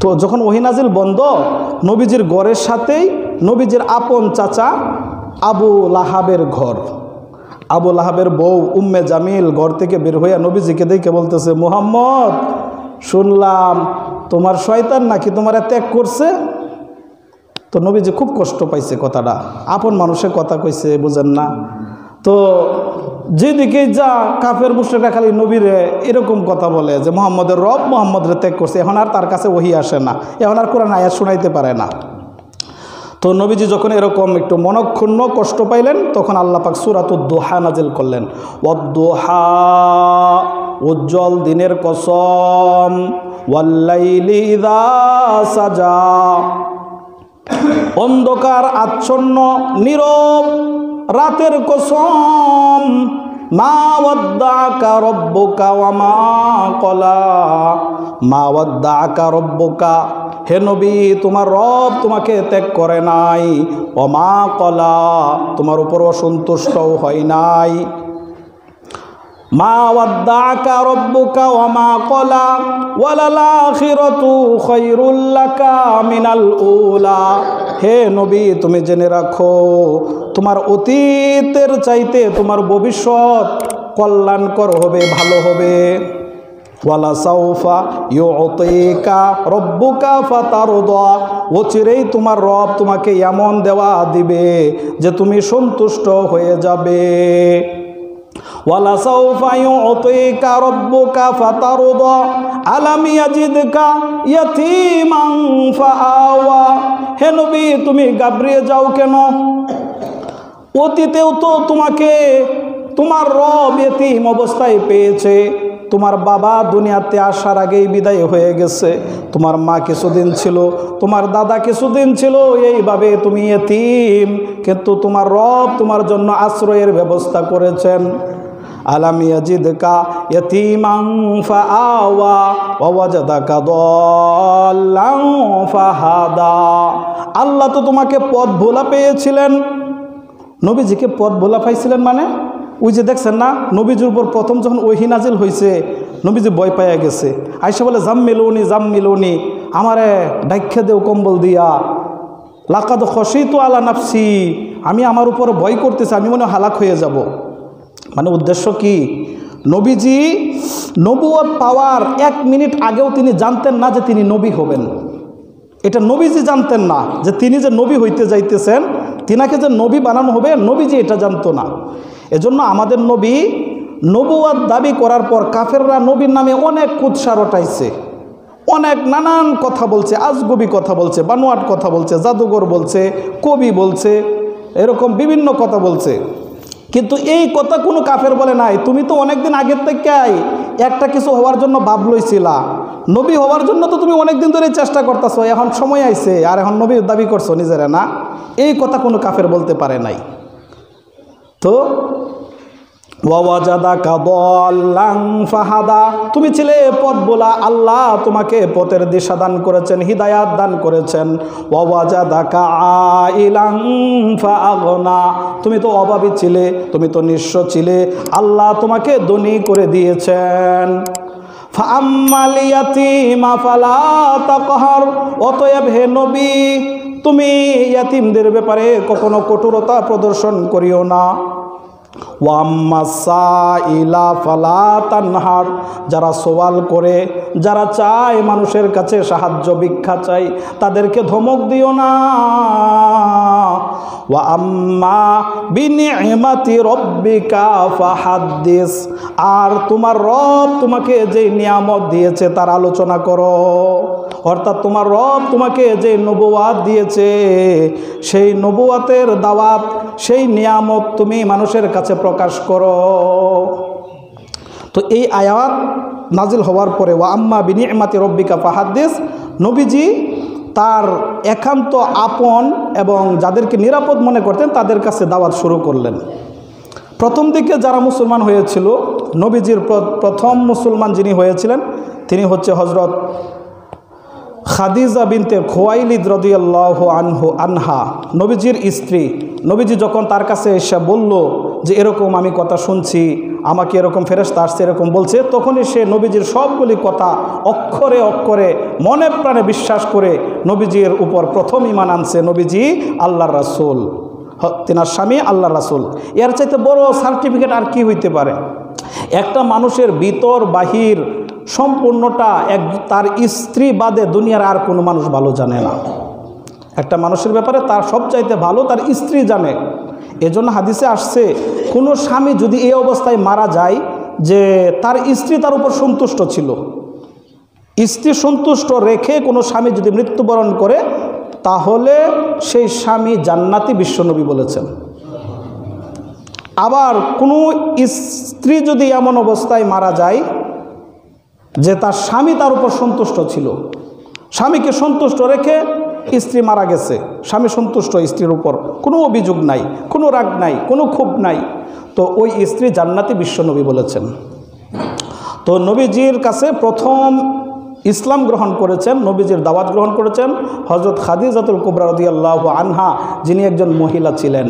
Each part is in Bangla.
তো যখন ওহী নাজিল বন্ধ, নবীজির ঘরের সাথেই নবীজির আপন চাচা আবু লাহাবের ঘর। আবু লাহাবের বউ উম্মে জামিল ঘর থেকে বের হইয়া নবীজিকে দেখে বলতেছে, মুহাম্মদ, শুনলাম তোমার শয়তান নাকি তোমার ত্যাগ করছে। তো নবীজি খুব কষ্ট পাইছে, কথাটা আপন মানুষের কথা কইছে, বুঝেন না। তো যেদিকে যা কাফের মুশরিকরা খালি নবীরে এরকম কথা বলে যে মুহাম্মদের রব মুহাম্মদরে ত্যাগ করছে, এখন আর তার কাছে ওহী আসে না, এখন আর কোরআন আয়াত শোনাইতে পারে না। তো নবীজি যখন এরকম একটু মনক্ষুণ্ণ কষ্ট পাইলেন, তখন আল্লাহ পাক সূরাতুদ দুহা নাজিল করলেন। ওয়াদ-দুহা, উজ্জ্বল দিনের কসম, ওয়াল-লাইলি ইযা সাজা, অন্ধকার আচ্ছন্ন নীরব রাতের কসম, মা ওয়াদ্দাআকা রব্বুকা ওয়া মা ক্বালা, মা ওয়াদ্দাআকা রব্বুকা, হে নবী তোমার রব তোমাকে ত্যাগ করে নাই, ওয়া মা ক্বালা, তোমার উপর অসন্তুষ্টও হয় নাই। মা ওয়াদ্দাআকা রব্বুকা ওয়া মা ক্বালা, ওয়ালাল আখিরাতু খায়রুল লাকা মিনাল উলা, হে নবী তুমি জেনে রাখো তোমার অতীতের চাইতে তোমার ভবিষ্যৎ কল্যাণকর হবে, ভালো হবে। ওয়ালা সাউফা ইউতিকা রব্বুকা ফাতারদা, অচিরেই তোমার রব তোমাকে এমন দেওয়া দিবে যে তুমি সন্তুষ্ট হয়ে যাবে। ওয়ালা সাউফা ইউতিকা রব্বুকা ফাতারদা, আলাম ইয়াজিদকা ইয়াতীমান ফাআওয়া, হে নবী তুমি ঘাবড়িয়ে যাও কেন? অতীতেও তো তোমাকে তোমার রব ইতিম অবস্থায় পেয়েছে, তোমার বাবা দুনিয়াতে আসার আগেই বিদায় হয়ে গেছে, তোমার মা কিছুদিন ছিল, তোমার দাদা কিছুদিন ছিল, এইভাবে তুমি ইতিম, কিন্তু তোমার রব তোমার জন্য আশ্রয়ের ব্যবস্থা করেছেন। আলাম ইয়াজিদকা ইয়াতীমান ফাআওয়া ওয়া ওয়াজাদাকা দাল্লান ফাহাদা, আল্লাহ তো তোমাকে পথ ভোলা পেয়েছিলেন, নবীজিকে পথ ভোলা পাইছিলেন। মানে ওই যে দেখছেন না, নবীজির উপর প্রথম যখন ওহী নাজিল হয়েছে নবীজি ভয় পাইয়া গেছে, আয়েশা বলে জাম্মিলুনি জাম্মিলুনি, আমারে ডাইখ্যা দেও কম্বল দিয়া, লাকাদ খশিতু আলা নাফসি, আমি আমার উপর ভয় করতেছি, আমি মনে হালাক হয়ে যাব। মানে উদ্দেশ্য কি, নবীজি নবুয়ত পাওয়ার 1 মিনিট আগেও তিনি জানতেন না যে তিনি নবী হবেন। এটা নবীজি জানতেন না যে তিনি যে নবী হইতে যাইতেছেন, তিনাকে যে নবী বানানো হবে, নবীজি এটা জানতো না। এজন্য আমাদের নবী নবুয়ত দাবি করার পর কাফেররা নবীর নামে অনেক কুৎসা রটাইছে, অনেক নানান কথা বলছে, আজগুবি কথা বলছে, বানোয়াট কথা বলছে, জাদুঘর বলছে, কবি বলছে, এরকম বিভিন্ন কথা বলছে। কিন্তু এই কথা কোনো কাফের বলে নাই, তুমি তো অনেকদিন আগের থেকেই একটা কিছু হওয়ার জন্য ভাব লইছিলা, নবী হওয়ার জন্য তো তুমি অনেকদিন ধরেই চেষ্টা করতেছো, এখন সময় আইছে আর এখন নবী দাবি করছো নিজেরা, না, এই কথা কোনো কাফের বলতে পারে নাই। তো ওয়া ওয়াজাদাকা দাল্লান ফাহাদা, তুমি ছিলে পথ ভোলা, আল্লাহ তোমাকে পথের দিশা দান করেছেন, হিদায়াত দান করেছেন। ওয়া ওয়াজাদাকা আইলান ফাআগনা, তুমি তো অভাবী ছিলে, তুমি তো নিঃস্ব ছিলে, আল্লাহ তোমাকে ধনী করে দিয়েছেন। ফাআম্মাল ইয়াতীমা ফালা তাকহার, অতএব হে নবী তুমি ইয়াতীমদের ব্যাপারে কখনো কঠোরতা প্রদর্শন করিও না। ওয়াম্মাসাইলা ফালা তানহার, যারা সওয়াল করে, যারা চায় মানুষের কাছে সাহায্য ভিক্ষা চাই, তাদেরকে ধমক দিও না। ওয়া আম্মা বিনি'মাতি রব্বিকা ফাহাদ্দিস, আর তোমার রব তোমাকে যে নিয়ামত দিয়েছে তার আলোচনা করো। অর্থাৎ তোমার রব তোমাকে যে নবুয়াত দিয়েছে, সেই নবুয়াতের দাওয়াত, সেই নিয়ামত তুমি মানুষের কাছে প্রকাশ করো। তো এই আয়াত নাজিল হওয়ার পরে ওয়া আম্মা বিনি'মাতি রব্বিকা ফাহাদ্দিস, নবীজি তার একান্ত আপন এবং যাদেরকে নিরাপদ মনে করতেন তাদের কাছে দাওয়াত শুরু করলেন। প্রথম দিকে যারা মুসলমান হয়েছিল, নবীজির প্রথম মুসলমান যিনি হয়েছিলেন তিনি হচ্ছে হযরত খাদিজা বিনতে খুয়াইলিদ রাদিয়াল্লাহু আনহা, নবীজির স্ত্রী। নবীজি যখন তার কাছে এসে বলল যে এরকম আমি কথা শুনছি, আমাকে এরকম ফেরেশতা আসছে এরকম বলছে, তখনই সে নবীজির সবগুলি কথা অক্ষরে অক্ষরে মনে প্রাণে বিশ্বাস করে নবীজির উপর প্রথম ঈমান আনছে। নবীজি আল্লাহর রাসূল, তিনার স্বামী আল্লাহর রাসূল। এর চাইতে বড় সার্টিফিকেট আর কি হইতে পারে? একটা মানুষের ভিতর বাহির সম্পূর্ণটা তার স্ত্রী বাদে দুনিয়ার আর কোনো মানুষ ভালো জানে না। একটা মানুষের ব্যাপারে তার সবচাইতে ভালো তার স্ত্রী জানে। এজন্য হাদিসে আসছে, কোনো স্বামী যদি এই অবস্থায় মারা যায় যে তার স্ত্রী তার উপর সন্তুষ্ট ছিল, স্ত্রী সন্তুষ্ট রেখে কোনো স্বামী যদি মৃত্যুবরণ করে, তাহলে সেই স্বামী জান্নাতি, বিশ্বনবী বলেছেন। আবার কোনো স্ত্রী যদি এমন অবস্থায় মারা যায় যে তার স্বামী তার উপর সন্তুষ্ট ছিল, স্বামীকে সন্তুষ্ট রেখে স্ত্রী মারা গেছে, স্বামী সন্তুষ্ট, স্ত্রীর উপর কোনো অভিযোগ নাই, কোনো রাগ নাই, কোনো ক্ষোভ নাই, তো ওই স্ত্রী জান্নাতি, বিশ্বনবী বলেছেন। তো নবীজির কাছে প্রথম ইসলাম গ্রহণ করেছেন, নবীজির দাওয়াত গ্রহণ করেছেন হযরত খাদিজাতুল কুবরা রাদিয়াল্লাহু আনহা, যিনি একজন মহিলা ছিলেন।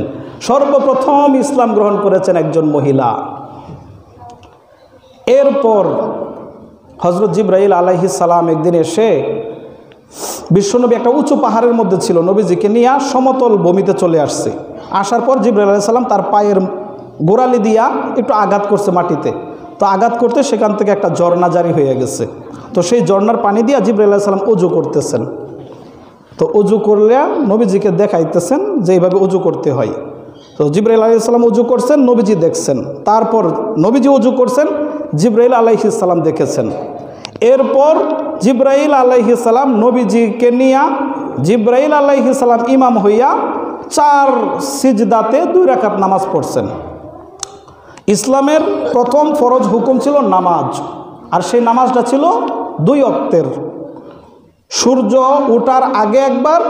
সর্বপ্রথম ইসলাম গ্রহণ করেছেন একজন মহিলা। এরপর হযরত জিবরাইল আলাইহিস সালাম একদিন এসে, বিশ্বনবী একটা উঁচু পাহাড়ের মধ্যে ছিল, নবীজিকে নিয়ে সমতল ভূমিতে চলে আসছে। আসার পর জিবরাইল আলাইহিস সালাম তার পায়ের গোড়ালি দিয়া একটু আঘাত করছে মাটিতে, তো আঘাত করতে সেখান থেকে একটা ঝর্ণা জারি হয়ে গেছে। তো সেই ঝর্ণার পানি দিয়া জিবরাইল আলাইহিস সালাম ওযু করতেছেন। তো ওযু করলে নবীজিকে দেখাইতেছেন যে এইভাবে ওযু করতে হয়। তো জিবরাইল আলাইহিস সালাম ওযু করছেন, নবীজি দেখছেন। তারপর নবীজি ওযু করছেন, জিবরাইল আলাইহিস সালাম দেখেছেন। এরপর জিবরাইল আলাইহিস সালাম নবীজিকে নিয়া, জিবরাইল আলাইহিস সালাম ইমাম হইয়া 4 সিজদাতে 2 রাকাত নামাজ পড়ছেন। ইসলামের প্রথম ফরজ হুকুম ছিল নামাজ, আর সেই নামাজটা ছিল 2 ওয়াক্তের। সূর্য ওঠার আগে একবার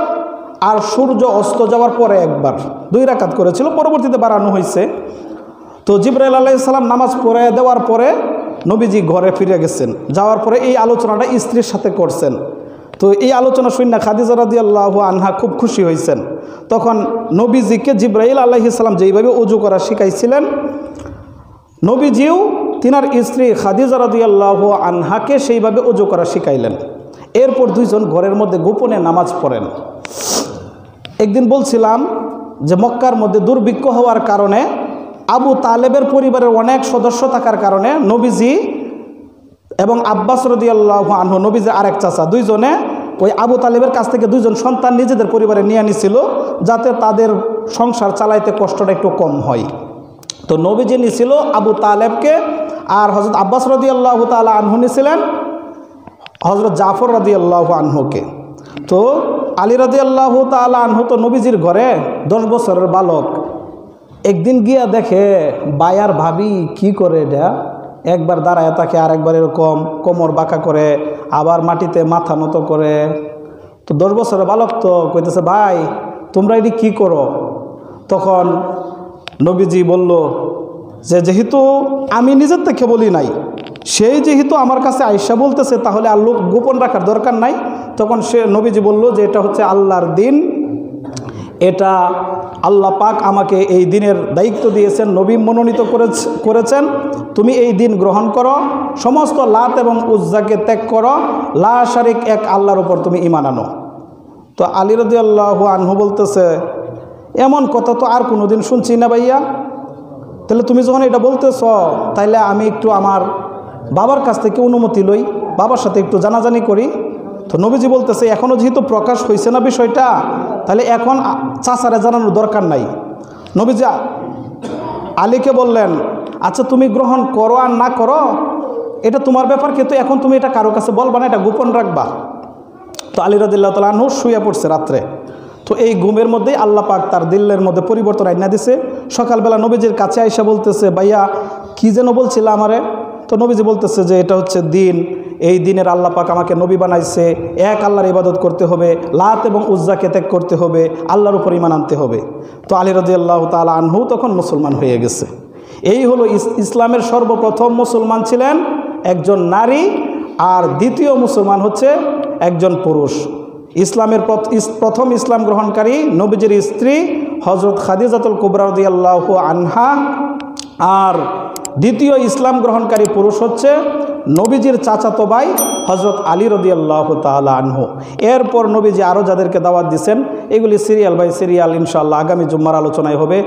আর সূর্য অস্ত যাওয়ার পরে একবার 2 রাকাত করেছিল, পরবর্তীতে বাড়ানো হয়েছে। তো জিবরাইল আলাইহিস সালাম নামাজ পড়ে দেওয়ার পরে নবীজি ঘরে ফিরে গেছেন। যাওয়ার পরে এই আলোচনাটা স্ত্রীর সাথে করছেন। তো এই আলোচনা শুনে খাদিজা রাদিয়াল্লাহু আনহা খুব খুশি হয়েছেন। তখন নবীজিকে জিবরাইল আলাইহিস সালাম যেইভাবে ওযু করা শিখাইছিলেন, নবীজিও তিনার স্ত্রী খাদিজা রাদিয়াল্লাহু আনহাকে সেইভাবে ওযু করা শিখাইলেন। এরপর দুইজন ঘরের মধ্যে গোপনে নামাজ পড়েন। একদিন বলছিলাম যে মক্কার মধ্যে দুর্ভিক্ষ হওয়ার কারণে, আবু তালেবের পরিবারের অনেক সদস্য থাকার কারণে নবীজি এবং আব্বাস রাদিয়াল্লাহু আনহু, নবীজি আরেক চাচা, দুইজনে ওই আবু তালেবের কাছ থেকে 2জন সন্তান নিজেদের পরিবারে নিয়ে নিছিল, যাতে তাদের সংসার চালাইতে কষ্টটা একটু কম হয়। তো নবীজি নিছিল আবু তালেবকে, আর হযরত আব্বাস রাদিয়াল্লাহু তাআলা আনহু নিছিলেন হযরত জাফর রাদিয়াল্লাহু আনহুকে। তো আলী রাদিয়াল্লাহু তাআলা আনহু তো নবীজির ঘরে 10 বছরের বালক। একদিন গিয়া দেখে বায়ার ভাবি কি করে, এটা একবার দাঁড়ায় থাকে, আর একবার এরকম কোমর বাঁকা করে, আবার মাটিতে মাথা নত করে। তো 10 বছরের বালক তো কইতেছে, ভাই তোমরা এটি কি করো? তখন নবীজি বলল যে যেহেতু আমি নিজের থেকে বলি নাই, সেই যেহেতু আমার কাছে আয়েশা বলতেছে, তাহলে আর লোক গোপন রাখার দরকার নাই। তখন নবীজি বলল যে এটা হচ্ছে আল্লাহর দিন, এটা আল্লাহ পাক আমাকে এই দিনের দায়িত্ব দিয়েছেন, নবী মনোনীত করেছেন, তুমি এই দিন গ্রহণ করো, সমস্ত লাত এবং উজ্জাকে ত্যাগ করো, লা শারিক এক আল্লাহর উপর তুমি ঈমান আনো। তো আলী রাদিয়াল্লাহু আনহু বলতেছে, এমন কথা তো আর কোনোদিন শুনছি না ভাইয়া, তাহলে তুমি যখন এটা বলতেছ, তাইলে আমি একটু আমার বাবার কাছ থেকে অনুমতি লই, বাবার সাথে একটু জানাজানি করি। তো নবীজি বলতেছে, এখনও যেহেতু প্রকাশ হয়েছে না বিষয়টা, তাহলে এখন চাচারে জানানোর দরকার নাই। নবীজি আলীকে বললেন, আচ্ছা তুমি গ্রহণ করো আর না করো এটা তোমার ব্যাপার, কিন্তু এখন তুমি এটা কারো কাছে বলবা না, এটা গোপন রাখবা। তো আলী রাদিয়াল্লাহু তাআলা আনহু শুয়ে পড়ছে রাত্রে। তো এই ঘুমের মধ্যেই আল্লাহ পাক তার দিলের মধ্যে পরিবর্তন আইনা দিছে। সকালবেলা নবীজির কাছে আইসা বলতেছে, ভাইয়া কি যেন বলছিল আমারে? তো নবীজি বলতেছে যে এটা হচ্ছে দিন, এই দিনের আল্লাহ পাক আমাকে নবী বানাইছে, এক আল্লাহর ইবাদত করতে হবে, লাত এবং উজ্জাকে ত্যাগ করতে হবে, আল্লাহর উপর ঈমান আনতে হবে। তো আলী রাদিয়াল্লাহু তাআলা আনহু তখন মুসলমান হয়ে গেছে। এই হলো ইসলামের সর্বপ্রথম মুসলমান ছিলেন একজন নারী, আর দ্বিতীয় মুসলমান হচ্ছে একজন পুরুষ। ইসলামের প্রথম ইসলাম গ্রহণকারী নবীজির স্ত্রী হযরত খাদিজাতুল কুবরা রাদিয়াল্লাহু আনহা, আর দ্বিতীয় ইসলাম গ্রহণকারী পুরুষ হচ্ছে নবীজির চাচাতো ভাই হজরত আলী রাদিয়াল্লাহু তাআলা আনহু। এরপর নবীজি আরও যাদেরকে দাওয়াত দিয়েছেন, এগুলি সিরিয়াল বাই সিরিয়াল ইনশাআল্লাহ আগামী জুম্মার আলোচনায় হবে।